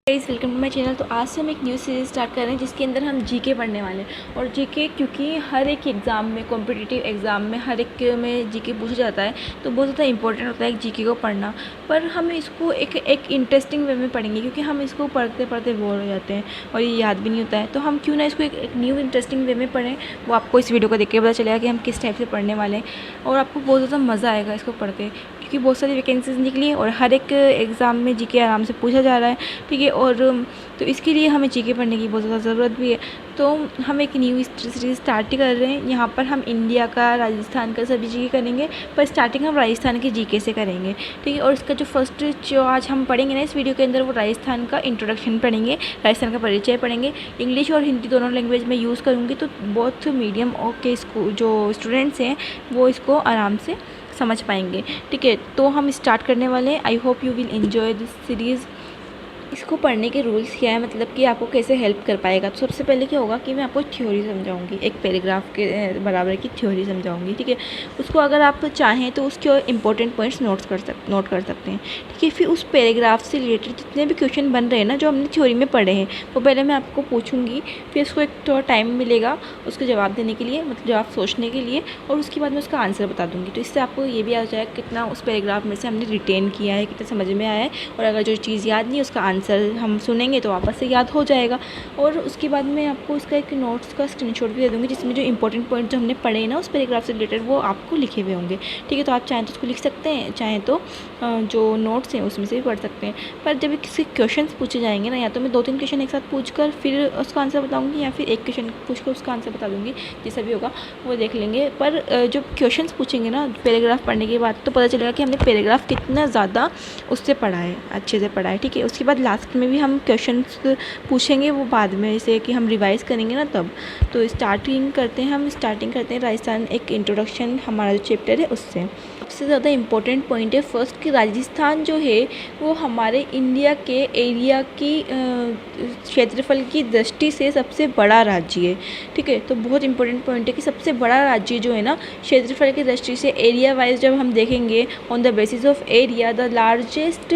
Guys welcome to my channel. तो आज से हम एक न्यू सीरीज़ स्टार्ट कर रहे हैं जिसके अंदर हम जीके पढ़ने वाले हैं। और जीके क्योंकि हर एक एग्ज़ाम में, कॉम्पिटिटिव एग्ज़ाम में हर एक में जीके पूछा जाता है, तो बहुत ज़्यादा इंपॉर्टेंट होता है जीके को पढ़ना। पर हम इसको एक इंटरेस्टिंग वे में पढ़ेंगे, क्योंकि हम इसको पढ़ते पढ़ते बोर हो जाते हैं और ये याद भी नहीं होता है। तो हम क्यों ना इसको एक न्यू इंटरेस्टिंग वे में पढ़ें। वो आपको इस वीडियो को देख के पता चलेगा कि हम किस टाइप से पढ़ने वाले हैं, और आपको बहुत ज़्यादा मज़ा आएगा इसको पढ़ के, क्योंकि बहुत सारी वैकेंसीज निकली है और हर एक एग्ज़ाम में जीके आराम से पूछा जा रहा है। ठीक है, और तो इसके लिए हमें जीके पढ़ने की बहुत ज़्यादा ज़रूरत भी है। तो हम एक न्यू सीरीज़ स्टार्ट ही कर रहे हैं। यहाँ पर हम इंडिया का, राजस्थान का सभी जीके करेंगे, पर स्टार्टिंग हम राजस्थान के जीके से करेंगे। ठीक है, और इसका जो फर्स्ट जो आज हम पढ़ेंगे ना इस वीडियो के अंदर, वो राजस्थान का इंट्रोडक्शन पढ़ेंगे, राजस्थान का परिचय पढ़ेंगे। इंग्लिश और हिंदी दोनों लैंग्वेज में यूज़ करूँगी, तो बहुत मीडियम के स्कूल जो स्टूडेंट्स हैं वो इसको आराम से समझ पाएंगे। ठीक है, तो हम स्टार्ट करने वाले हैं। I hope you will enjoy this series. इसको पढ़ने के रूल्स क्या है, मतलब कि आपको कैसे हेल्प कर पाएगा। तो सबसे पहले क्या होगा कि मैं आपको थ्योरी समझाऊंगी, एक पैराग्राफ के बराबर की थ्योरी समझाऊंगी। ठीक है, उसको अगर आप चाहें तो उसके इंपॉर्टेंट पॉइंट्स नोट कर सकते हैं। ठीक है, फिर उस पैराग्राफ से रिलेटेड जितने भी क्वेश्चन बन रहे हैं ना, जो हमने थ्योरी में पढ़े हैं, वो पहले मैं आपको पूछूंगी, फिर उसको एक थोड़ा टाइम मिलेगा उसको जवाब देने के लिए, मतलब जवाब सोचने के लिए, और उसके बाद मैं उसका आंसर बता दूँगी। तो इससे आपको ये भी आ जाएगा कितना उस पैराग्राफ में से हमने रिटेन किया है, कितना समझ में आया है। और अगर जो चीज़ याद नहीं है उसका आंसर हम सुनेंगे तो वापस से याद हो जाएगा। और उसके बाद मैं आपको उसका एक नोट्स का स्क्रीनशॉट भी दे दूँगी, जिसमें जो इंपॉर्टेंट पॉइंट जो हमने पढ़े हैं ना उस पैराग्राफ से रिलेटेड, वो आपको लिखे हुए होंगे। ठीक है, तो आप चाहें तो उसको लिख सकते हैं, चाहें तो जो नोट्स हैं उसमें से भी पढ़ सकते हैं। पर जब किसी क्वेश्चन पूछे जाएंगे ना, या तो मैं 2-3 क्वेश्चन एक साथ पूछकर फिर उसका आंसर बताऊँगी, या फिर एक क्वेश्चन पूछकर उसका आंसर बता दूँगी। जैसा भी होगा वो देख लेंगे। पर जो क्वेश्चन पूछेंगे ना पैराग्राफ पढ़ने के बाद, तो पता चलेगा कि हमने पैराग्राफ कितना ज़्यादा उससे पढ़ा है, अच्छे से पढ़ा है। ठीक है, उसके बाद लास्ट में भी हम क्वेश्चंस पूछेंगे, वो बाद में जैसे कि हम रिवाइज़ करेंगे ना तब। तो स्टार्टिंग करते हैं राजस्थान एक इंट्रोडक्शन, हमारा जो चैप्टर है उससे। सबसे ज़्यादा इम्पोर्टेंट पॉइंट है फर्स्ट कि राजस्थान जो है वो हमारे इंडिया के एरिया की क्षेत्रफल की दृष्टि से सबसे बड़ा राज्य है। ठीक है, तो बहुत इंपॉर्टेंट पॉइंट है कि सबसे बड़ा राज्य जो है ना क्षेत्रफल की दृष्टि से, एरिया वाइज जब हम देखेंगे on the basis of area, the largest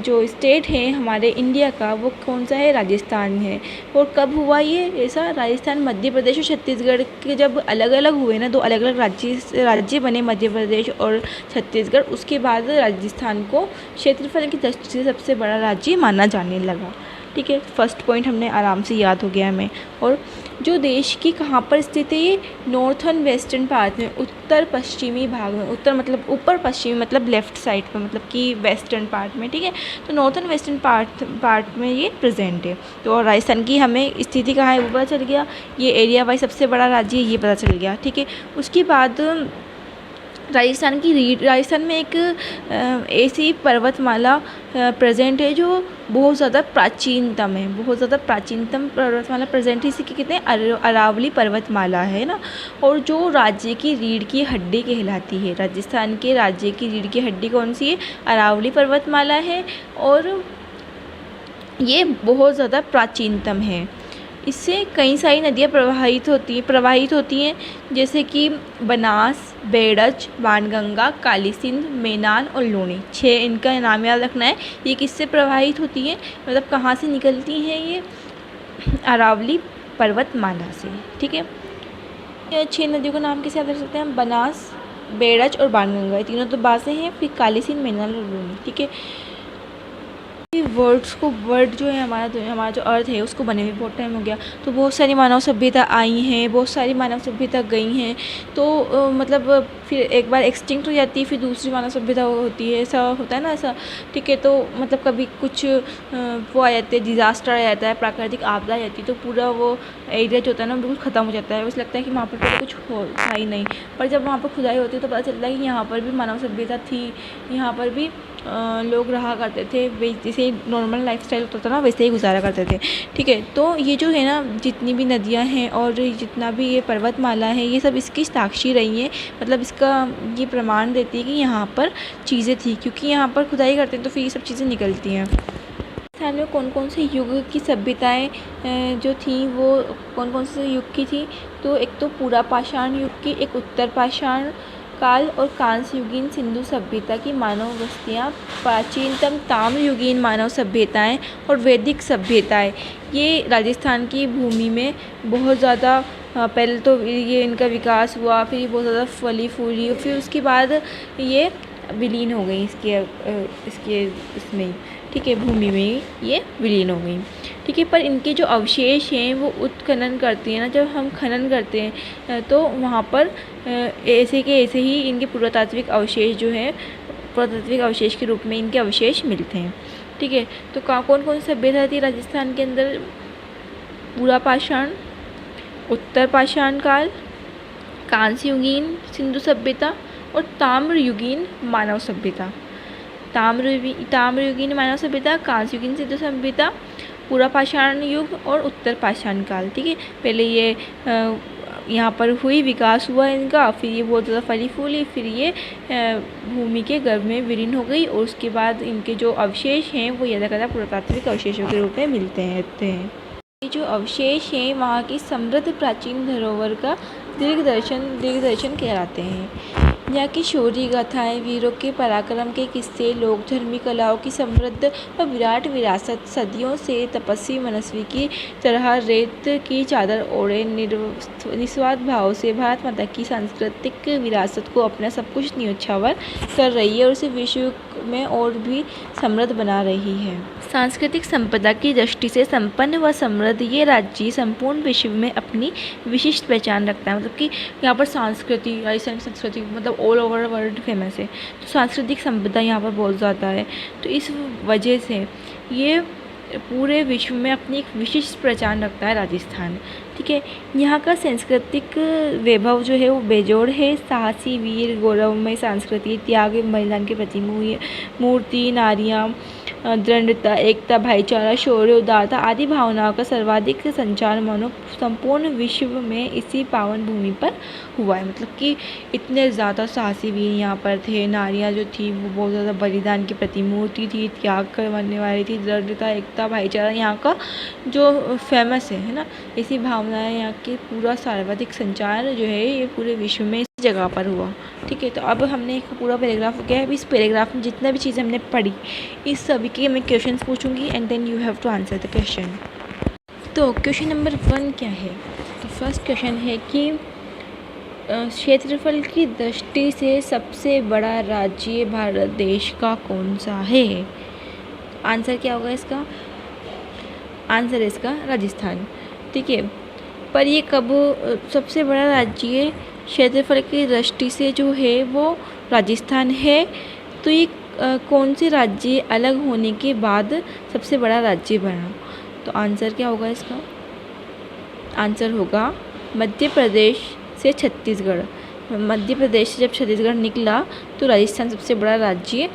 जो स्टेट है हमारे इंडिया का वो कौन सा है, राजस्थान है। और कब हुआ ये ऐसा, राजस्थान, मध्य प्रदेश और छत्तीसगढ़ के जब अलग अलग हुए ना, दो अलग अलग राज्य बने, मध्य प्रदेश और छत्तीसगढ़, उसके बाद राजस्थान को क्षेत्रफल की दृष्टि से सबसे बड़ा राज्य माना जाने लगा। ठीक है, फर्स्ट पॉइंट हमने आराम से याद हो गया हमें। और जो देश की कहाँ पर स्थित है, ये नॉर्थर्न वेस्टर्न पार्ट में, उत्तर पश्चिमी भाग में। उत्तर मतलब ऊपर, पश्चिमी मतलब लेफ्ट साइड पर, मतलब कि वेस्टर्न पार्ट में। ठीक है, तो नॉर्थर्न वेस्टर्न पार्ट में ये प्रेजेंट है। तो और राजस्थान की हमें स्थिति कहाँ है वो पता चल गया, ये एरिया वाइज सबसे बड़ा राज्य है ये पता चल गया। ठीक है, उसके बाद राजस्थान में एक ऐसी पर्वतमाला प्रेजेंट है जो बहुत ज़्यादा प्राचीनतम है, बहुत ज़्यादा प्राचीनतम पर्वतमाला प्रेजेंट है। इसी के कहते हैं अरावली पर्वतमाला है ना। और जो राज्य की रीढ़ की हड्डी कहलाती है, राजस्थान के राज्य की रीढ़ की हड्डी कौन सी है, अरावली पर्वतमाला है। और ये बहुत ज़्यादा प्राचीनतम है। इससे कई सारी नदियाँ प्रवाहित होती हैं, जैसे कि बनास, बेड़च, बाणगंगा, काली सिंध, मेनान और लूनी। 6 इनका नाम याद रखना है। ये किससे प्रवाहित होती हैं, मतलब कहाँ से निकलती हैं, ये अरावली पर्वतमाला से। ठीक है, ये 6 नदियों का नाम कैसे याद रख सकते हैं हम, बनास, बेड़च और बाणगंगा, ये तीनों तो बासें हैं, फिर काली सिंध, मेनान और लूनी। ठीक है, वर्ड जो है हमारा जो अर्थ है उसको बने हुए बहुत टाइम हो गया। तो बहुत सारी मानव सभ्यता आई हैं, बहुत सारी मानव सभ्यता गई हैं। तो मतलब फिर एक बार एक्सटिंक्ट हो जाती है, फिर दूसरी मानव सभ्यता होती है, ऐसा होता है ना ऐसा। ठीक है, तो मतलब कभी कुछ वो आ जाते हैं, डिज़ास्टर आ जाता है, प्राकृतिक आपदा आ जाती है, तो पूरा वो एरिया जो होता है ना बिल्कुल ख़त्म हो जाता है। उसे लगता है कि वहाँ पर तो कुछ था ही नहीं। पर जब वहाँ पर खुदाई होती है तो पता चलता है कि यहाँ पर भी मानव सभ्यता थी, यहाँ पर भी लोग रहा करते थे, जैसे नॉर्मल लाइफस्टाइल होता था ना वैसे ही गुजारा करते थे। ठीक है, तो ये जो है ना जितनी भी नदियाँ हैं और जितना भी ये पर्वतमाला है, ये सब इसकी साक्षी रही हैं, मतलब इसका ये प्रमाण देती है कि यहाँ पर चीज़ें थी, क्योंकि यहाँ पर खुदाई करते हैं तो फिर ये सब चीज़ें निकलती हैं। राजस्थान में कौन कौन से युग की सभ्यताएं जो थी वो कौन कौन से युग की थी, तो एक तो पूरा पाषाण युग की, एक उत्तर पाषाण काल और कांस्य युगीन सिंधु सभ्यता की मानव बस्तियाँ, प्राचीनतम ताम्रयुगीन मानव सभ्यताएं और वैदिक सभ्यताएं, ये राजस्थान की भूमि में बहुत ज़्यादा पहले तो ये इनका विकास हुआ, फिर ये बहुत ज़्यादा फली फूली, फिर उसके बाद ये विलीन हो गई इसके इसमें, ठीक है, भूमि में ये विलीन हो गई, ठीक है। पर इनके जो अवशेष हैं वो उत्खनन करते हैं ना, जब हम खनन करते हैं तो वहाँ पर ऐसे के ऐसे ही इनके पुरातात्विक अवशेष जो हैं, पुरातात्विक अवशेष के रूप में इनके अवशेष मिलते हैं, ठीक है। तो कौन कौन सी सभ्यता थी राजस्थान के अंदर? पूरा पाषाण, उत्तर पाषाण काल, कांस्य युगीन सिंधु सभ्यता और ताम्रयुगीन मानव सभ्यता। ताम्रयुगीन मानव सभ्यता, कांस्य युगीन सिंधु सभ्यता, पूरा पाषाण युग और उत्तर पाषाण काल, ठीक है। पहले ये यहाँ पर हुई, विकास हुआ इनका, फिर ये बहुत ज़्यादा फली फूली, फिर ये भूमि के गर्भ में विलीन हो गई, और उसके बाद इनके जो अवशेष हैं वो यदाकदा पुरातात्विक अवशेषों के रूप में मिलते हैं। ये जो अवशेष हैं वहाँ की समृद्ध प्राचीन धरोहर का दीर्घदर्शन कहलाते हैं। यहाँ की शौर्य गाथाएँ, वीरों के पराक्रम के किस्से, लोक धर्मी कलाओं की समृद्ध व विराट विरासत, सदियों से तपस्वी मनस्वी की तरह रेत की चादर ओढ़े निस्वार्थ भाव से भारत माता की सांस्कृतिक विरासत को अपना सब कुछ न्योछावर कर रही है और उसे विश्व में और भी समृद्ध बना रही है। सांस्कृतिक संपदा की दृष्टि से संपन्न व समृद्ध ये राज्य संपूर्ण विश्व में अपनी विशिष्ट पहचान रखता है। मतलब कि यहाँ पर राजस्थान संस्कृति मतलब ऑल ओवर वर्ल्ड फेमस है, तो सांस्कृतिक संपदा यहाँ पर बहुत ज़्यादा है। तो इस वजह से ये पूरे विश्व में अपनी एक विशिष्ट पहचान रखता है राजस्थान, ठीक है। यहाँ का सांस्कृतिक वैभव जो है वो बेजोड़ है। साहसी, वीर, गौरवमय संस्कृति, त्याग, बलिदान के प्रति मूर्ति, नारियाँ, दृढ़ता, एकता, भाईचारा, शौर्य, उदारता आदि भावनाओं का सर्वाधिक संचार मानो संपूर्ण विश्व में इसी पावन भूमि पर हुआ है। मतलब कि इतने ज़्यादा साहसी वीर यहाँ पर थे, नारियाँ जो थी वो बहुत ज़्यादा बलिदान की प्रतिमूर्ति थी, त्याग करने वाली थी, दृढ़ता, एकता, भाईचारा यहाँ का जो फेमस है ना, इसी भावनाएं यहाँ के पूरा सर्वाधिक संचार जो है ये पूरे विश्व में इस जगह पर हुआ, ठीक है। तो अब हमने एक पूरा पैराग्राफ हो गया है। अब इस पैराग्राफ में जितना भी चीज़ें हमने पढ़ी इस सभी के मैं क्वेश्चंस पूछूंगी and then you have to answer the question. तो क्वेश्चन नंबर 1 क्या है? तो फर्स्ट क्वेश्चन है कि क्षेत्रफल की दृष्टि से सबसे बड़ा राज्य भारत देश का कौन सा है? आंसर क्या होगा इसका? आंसर है इसका राजस्थान, ठीक है। पर ये कब सबसे बड़ा राज्य क्षेत्रफल की दृष्टि से जो है वो राजस्थान है, तो ये कौन से राज्य अलग होने के बाद सबसे बड़ा राज्य बना? तो आंसर क्या होगा इसका? आंसर होगा मध्य प्रदेश से छत्तीसगढ़। मध्य प्रदेश से जब छत्तीसगढ़ निकला तो राजस्थान सबसे बड़ा राज्य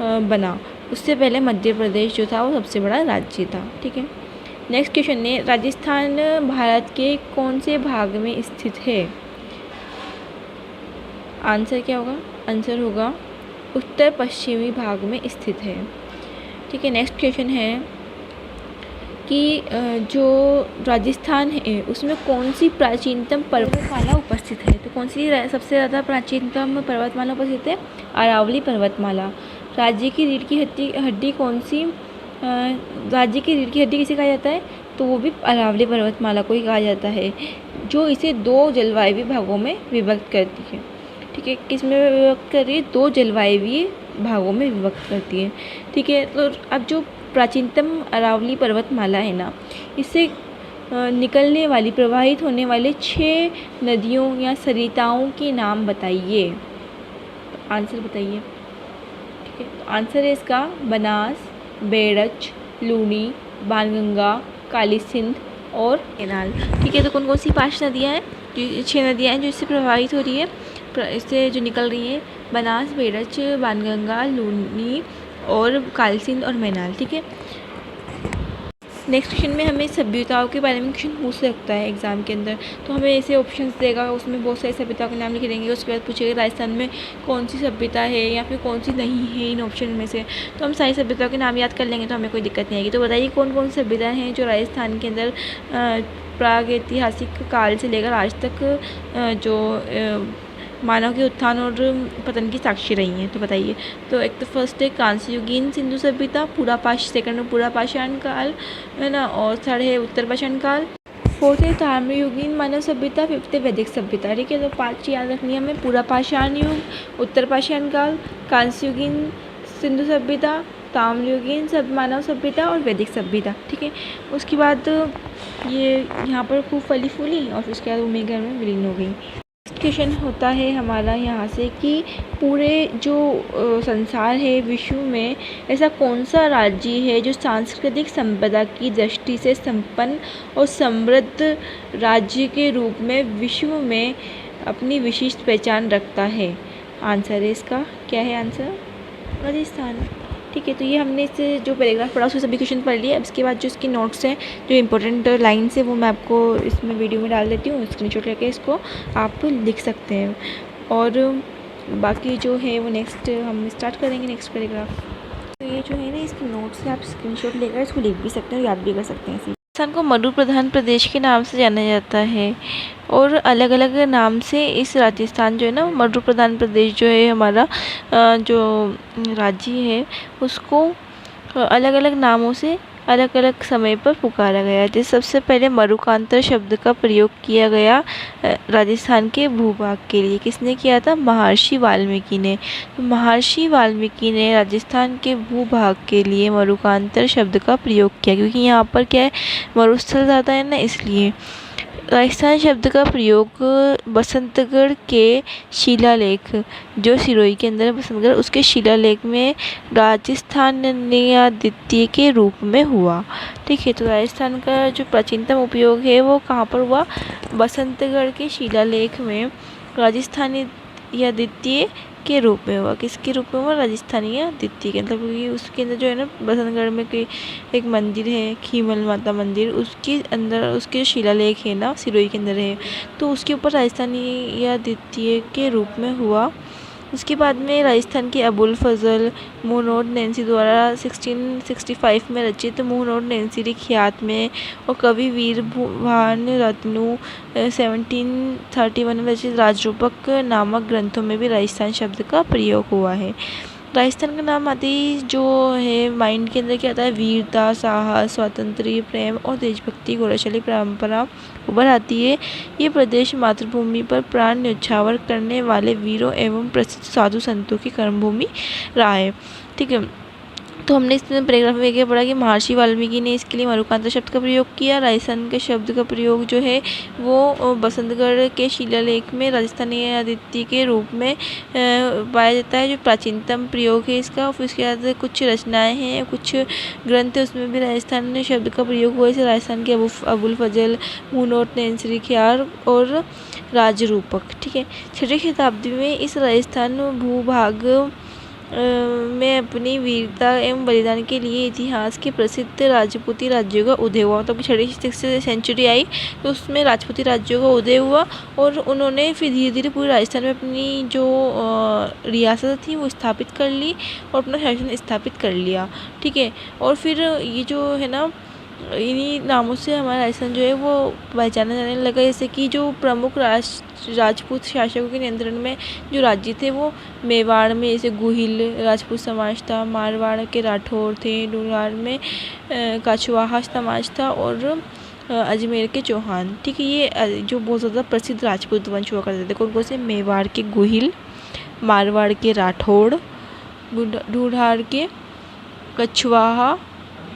बना। उससे पहले मध्य प्रदेश जो था वो सबसे बड़ा राज्य था, ठीक है। नेक्स्ट क्वेश्चन है, राजस्थान भारत के कौन से भाग में स्थित है? आंसर क्या होगा? आंसर होगा उत्तर पश्चिमी भाग में स्थित है, ठीक है। नेक्स्ट क्वेश्चन है कि जो राजस्थान है उसमें कौन सी प्राचीनतम पर्वतमाला उपस्थित है? तो कौन सी सबसे ज़्यादा प्राचीनतम पर्वतमाला उपस्थित है? अरावली पर्वतमाला। राज्य की रीढ़ की हड्डी कौन सी? राज्य की रीढ़ की हड्डी किसे कहा जाता है? तो वो भी अरावली पर्वतमाला को ही कहा जाता है, जो इसे 2 जलवायु भागों में विभक्त करती है, ठीक है। किस में विभक्त कर रही है? 2 जलवायु भागों में विभक्त करती है, ठीक है। तो अब जो प्राचीनतम अरावली पर्वतमाला है ना, इससे निकलने वाली प्रवाहित होने वाले 6 नदियों या सरिताओं के नाम बताइए। तो आंसर बताइए, ठीक है। तो आंसर है इसका बनास, बेड़च, लूनी, बाणगंगा, काली सिंध और केनाल, ठीक है। तो कौन कौन सी 5 नदियाँ हैं? जो 6 नदियाँ हैं जो इससे प्रभावित हो रही है, इससे जो निकल रही है, बनास, बेड़च, बाणगंगा, लूनी और काली सिंध और मैनाल, ठीक है। नेक्स्ट क्वेश्चन में हमें सभ्यताओं के बारे में क्वेश्चन पूछ सकता है एग्जाम के अंदर, तो हमें ऐसे ऑप्शंस देगा, उसमें बहुत सारी सभ्यताओं के नाम लिखे देंगे, उसके बाद पूछेगा राजस्थान में कौन सी सभ्यता है या फिर कौन सी नहीं है इन ऑप्शन में से। तो हम सारी सभ्यताओं के नाम याद कर लेंगे तो हमें कोई दिक्कत नहीं आएगी। तो बताइए कौन कौन सी सभ्यता हैं जो राजस्थान के अंदर प्रागैतिहासिक काल से लेकर आज तक जो मानव के उत्थान और पतन की साक्षी रही हैं। तो बताइए। तो एक तो फर्स्ट है कांस्ययुगीन सिंधु सभ्यता, सेकंड में पूरा पाषाण काल, है ना, और थर्ड है उत्तर पाषाण काल, फोर्थ है ताम्रयुगीन मानव सभ्यता, फिफ्थ है वैदिक सभ्यता। ठीक है, तो 5 चीज़ याद रखनी है हमें। पूरा पाषाण युग, उत्तर पाषाण काल, कांस्ययुगीन सिंधु सभ्यता, ताम्रयुगीन सब मानव सभ्यता और वैदिक सभ्यता। ठीक है, उसके बाद ये यहाँ पर खूब फली फूली और फिर उसके बाद वो मेघर में विलीन हो गई। क्वेश्चन होता है हमारा यहाँ से कि पूरे जो संसार है, विश्व में ऐसा कौन सा राज्य है जो सांस्कृतिक संपदा की दृष्टि से संपन्न और समृद्ध राज्य के रूप में विश्व में अपनी विशिष्ट पहचान रखता है। आंसर है इसका क्या है? आंसर राजस्थान। ठीक है, तो ये हमने इससे जो पैराग्राफ पढ़ा उसके सभी क्वेश्चन पढ़ लिए। अब इसके बाद जो इसकी नोट्स हैं, जो इंपॉर्टेंट लाइन्स है, वो मैं आपको इसमें वीडियो में डाल देती हूँ। स्क्रीनशॉट लेके इसको आप लिख सकते हैं, और बाकी जो है वो नेक्स्ट हम स्टार्ट करेंगे नेक्स्ट पैराग्राफ। तो ये जो है ना, इसकी नोट्स से आप स्क्रीनशॉट लेकर इसको लिख भी सकते हैं और याद भी कर सकते हैं। राजस्थान को मरु प्रधान प्रदेश के नाम से जाना जाता है, और अलग अलग नाम से इस राजस्थान जो है ना, मरु प्रधान प्रदेश जो है हमारा जो राज्य है, उसको अलग अलग नामों से अलग अलग समय पर पुकारा गया। जैसे सबसे पहले मरुकांतर शब्द का प्रयोग किया गया राजस्थान के भूभाग के लिए। किसने किया था? महर्षि वाल्मीकि ने। तो महर्षि वाल्मीकि ने राजस्थान के भूभाग के लिए मरुकांतर शब्द का प्रयोग किया, क्योंकि यहाँ पर क्या है, मरुस्थल ज़्यादा है ना, इसलिए। राजस्थान शब्द का प्रयोग बसंतगढ़ के शिलालेख, जो सिरोही के अंदर बसंतगढ़, उसके शिलालेख में राजस्थान्यादित्य के रूप में हुआ। ठीक है, तो राजस्थान का जो प्राचीनतम उपयोग है वो कहाँ पर हुआ? बसंतगढ़ के शिलालेख में राजस्थान्यादित्य के रूप में हुआ। किसके रूप में हुआ? राजस्थान्यादित्य के, मतलब कि उसके अंदर जो है ना, बसंतगढ़ में कोई एक मंदिर है, खीमल माता मंदिर, उसके अंदर उसके शिलालेख है ना, सिरोही के अंदर है, तो उसके ऊपर राजस्थान्यादित्य के रूप में हुआ। उसके बाद में राजस्थान के अबुल फजल मुहनोद नैन्सी द्वारा 1665 में रचित मुहनोद नैन्सी ख्यात में, और कवि वीर भान रत्नु 1731 में रचित राजरूपक नामक ग्रंथों में भी राजस्थान शब्द का प्रयोग हुआ है। राजस्थान का नाम आते ही जो है माइंड के अंदर क्या आता है? वीरता, साहस, स्वातंत्र्य, प्रेम और देशभक्ति, गौरवशाली परंपरा उभर आती है। ये प्रदेश मातृभूमि पर प्राण न्यौछावर करने वाले वीरों एवं प्रसिद्ध साधु संतों की कर्मभूमि रहा है। ठीक है, तो हमने इसमें पैराग्राफ में क्या पढ़ा कि महर्षि वाल्मीकि ने इसके लिए मरुकांतर शब्द का प्रयोग किया। राजस्थान के शब्द का प्रयोग जो है वो बसंतगढ़ के शिलालेख में राजस्थान्यादित्य के रूप में पाया जाता है, जो प्राचीनतम प्रयोग है इसका। फिर उसके बाद कुछ रचनाएं हैं, कुछ ग्रंथ है, उसमें भी राजस्थान शब्द का प्रयोग हुआ। जैसे राजस्थान के अबुल फजल, मुहनोद नैन्सी ख्यात और राजरूपक। ठीक है, 6वीं शताब्दी में इस राजस्थान भूभाग में अपनी वीरता एवं बलिदान के लिए इतिहास के प्रसिद्ध राजपूती राज्यों का उदय हुआ। मतलब 6वीं सेंचुरी आई तो उसमें राजपूती राज्यों का उदय हुआ, और उन्होंने फिर धीरे धीरे पूरे राजस्थान में अपनी जो रियासत थी वो स्थापित कर ली और अपना शासन स्थापित कर लिया। ठीक है, और फिर ये जो है ना, इन्हीं नामों से हमारा राजस्थान जो है वो पहचाना जाने लगा। जैसे कि जो प्रमुख राजपूत शासकों के नियंत्रण में जो राज्य थे वो मेवाड़ में जैसे गुहिल राजपूत समाज था, मारवाड़ के राठौर थे, डूंगरवाड़ में कछवाहा समाज था, और अजमेर के चौहान। ठीक है, ये जो बहुत ज़्यादा प्रसिद्ध राजपूत वंश हुआ करते थे। कौन कौन से? मेवाड़ के गुहिल, मारवाड़ के राठौड़, ढूंढाड़ के कछवाहा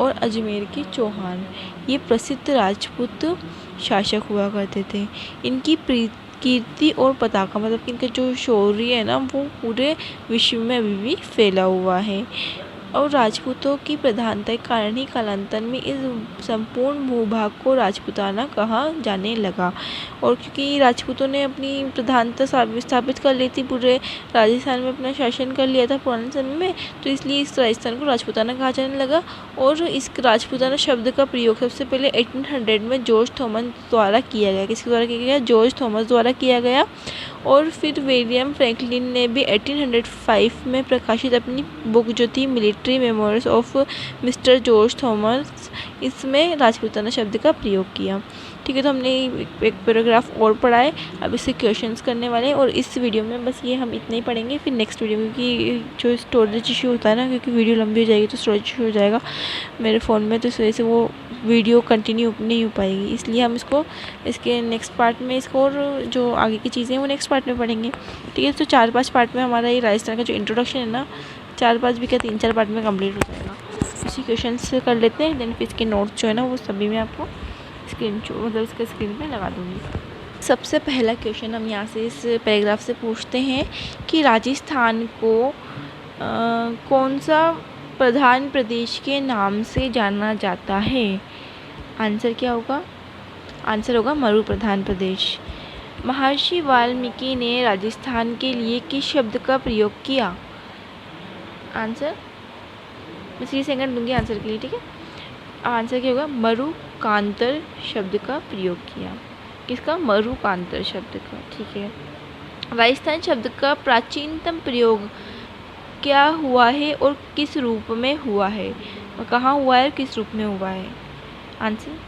और अजमेर के चौहान, ये प्रसिद्ध राजपूत शासक हुआ करते थे। इनकी कीर्ति और पताका, मतलब कि इनका जो शौर्य है ना, वो पूरे विश्व में अभी भी फैला हुआ है। और राजपूतों की प्रधानता के कारण ही कालांतर में इस संपूर्ण भूभाग को राजपूताना कहा जाने लगा। और क्योंकि राजपूतों ने अपनी प्रधानता स्थापित कर ली थी, पूरे राजस्थान में अपना शासन कर लिया था पुराने समय में, तो इसलिए इस राजस्थान को राजपूताना कहा जाने लगा। और इस राजपूताना शब्द का प्रयोग सबसे पहले 1800 में जॉर्ज थॉमस द्वारा किया गया। किसके द्वारा किया गया? जॉर्ज थॉमस द्वारा किया गया। और फिर विलियम फ्रैंकलिन ने भी 1805 में प्रकाशित अपनी बुक जो थी history memories of mister George Thomas, इसमें राजपूताना शब्द का प्रयोग किया। ठीक है, तो हमने एक पैराग्राफ और पढ़ा है, अब इससे क्वेश्चंस करने वाले हैं। और इस वीडियो में बस ये हम इतना ही पढ़ेंगे, फिर नेक्स्ट वीडियो, क्योंकि जो स्टोरेज इशू होता है ना, क्योंकि वीडियो लंबी हो जाएगी तो स्टोरेज इशू हो जाएगा मेरे फ़ोन में, तो इस वजह से वो वीडियो कंटिन्यू नहीं हो पाएगी। इसलिए हम इसको इसके नेक्स्ट पार्ट में इसको, और जो आगे की चीज़ें हैं वो नेक्स्ट पार्ट में पढ़ेंगे। ठीक है, तो 4-5 पार्ट में हमारा ये राजस्थान का जो इंट्रोडक्शन है ना, 4-5 भी क्या 3-4 पार्ट में कंप्लीट हो जाएगा। इसी क्वेश्चन से कर लेते हैं, देन फिर इसके नोट्स जो है ना वो सभी मैं आपको मतलब इसके स्क्रीन पे लगा दूँगी। सबसे पहला क्वेश्चन हम यहाँ से इस पैराग्राफ से पूछते हैं कि राजस्थान को कौन सा प्रधान प्रदेश के नाम से जाना जाता है? आंसर क्या होगा? आंसर होगा मरु प्रधान प्रदेश। महर्षि वाल्मीकि ने राजस्थान के लिए किस शब्द का प्रयोग किया? आंसर मैं 3 सेकंड दूंगी आंसर के लिए। ठीक है, आंसर क्या होगा? मरुकांतर शब्द का प्रयोग किया। किसका? मरुकांतर शब्द का। ठीक है, राजस्थान शब्द का प्राचीनतम प्रयोग क्या हुआ है और किस रूप में हुआ है? और कहाँ हुआ है और किस रूप में हुआ है? आंसर,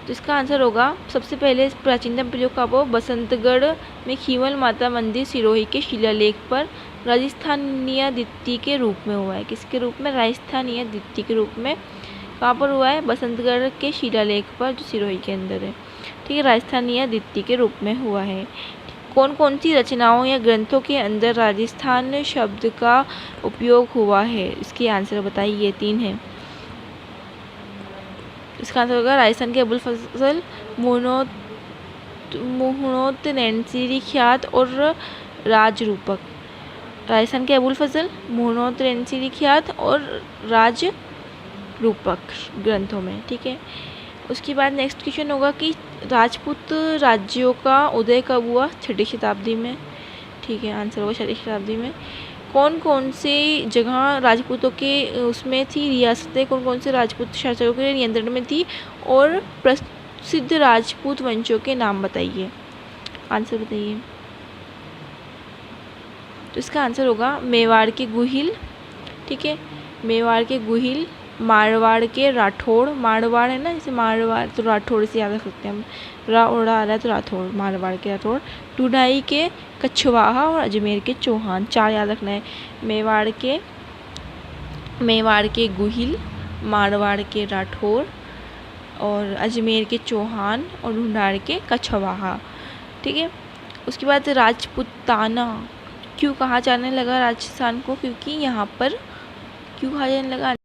तो इसका आंसर होगा सबसे पहले प्राचीनतम प्रयोग का वो बसंतगढ़ में खीवल माता मंदिर सिरोही के शिलालेख पर राजस्थानीय द्वितीय के रूप में हुआ है। किसके रूप में? राजस्थानीय द्वितीय के रूप में। कहाँ पर हुआ है? बसंतगढ़ के शिलालेख पर, जो सिरोही के अंदर है। ठीक है, राजस्थानीय द्वितीय के रूप में हुआ है। कौन कौन सी रचनाओं या ग्रंथों के अंदर राजस्थान शब्द का उपयोग हुआ है? इसके आंसर बताइए। ये 3 है। इसका आंसर होगा राजस्थान के अबुल फजल मोहनोत नैनसिरी ख्यात और राजरूपक। राजस्थान के अबुल फजल मोहनोत नैनसिरी ख्यात और राजरूपक ग्रंथों में। ठीक है, उसके बाद नेक्स्ट क्वेश्चन होगा कि राजपूत राज्यों का उदय कब हुआ? 6वीं शताब्दी में। ठीक है, आंसर होगा 6वीं शताब्दी में। कौन कौन से जगह राजपूतों के उसमें थी, रियासतें कौन कौन से राजपूत शासकों के नियंत्रण में थी? और प्रसिद्ध राजपूत वंशों के नाम बताइए। आंसर बताइए। तो इसका आंसर होगा मेवाड़ के गुहिल। ठीक है, मेवाड़ के गुहिल, मारवाड़ के राठौड़, मारवाड़ है ना, जैसे मारवाड़ तो राठौड़ से याद रख सकते हैं हम, राउड़ा आ रहा है तो राठौड़, मारवाड़ के राठौड़, टूडाई के कछवाहा और अजमेर के चौहान। 4 याद रखना है। मेवाड़ के गुहिल, मारवाड़ के राठौड़ और अजमेर के चौहान और ढूंढाड़ के कछवाहा। ठीक है, उसके बाद क्यों कहा जाने लगा राजस्थान को? क्योंकि यहाँ पर क्यों कहा जाने लगा?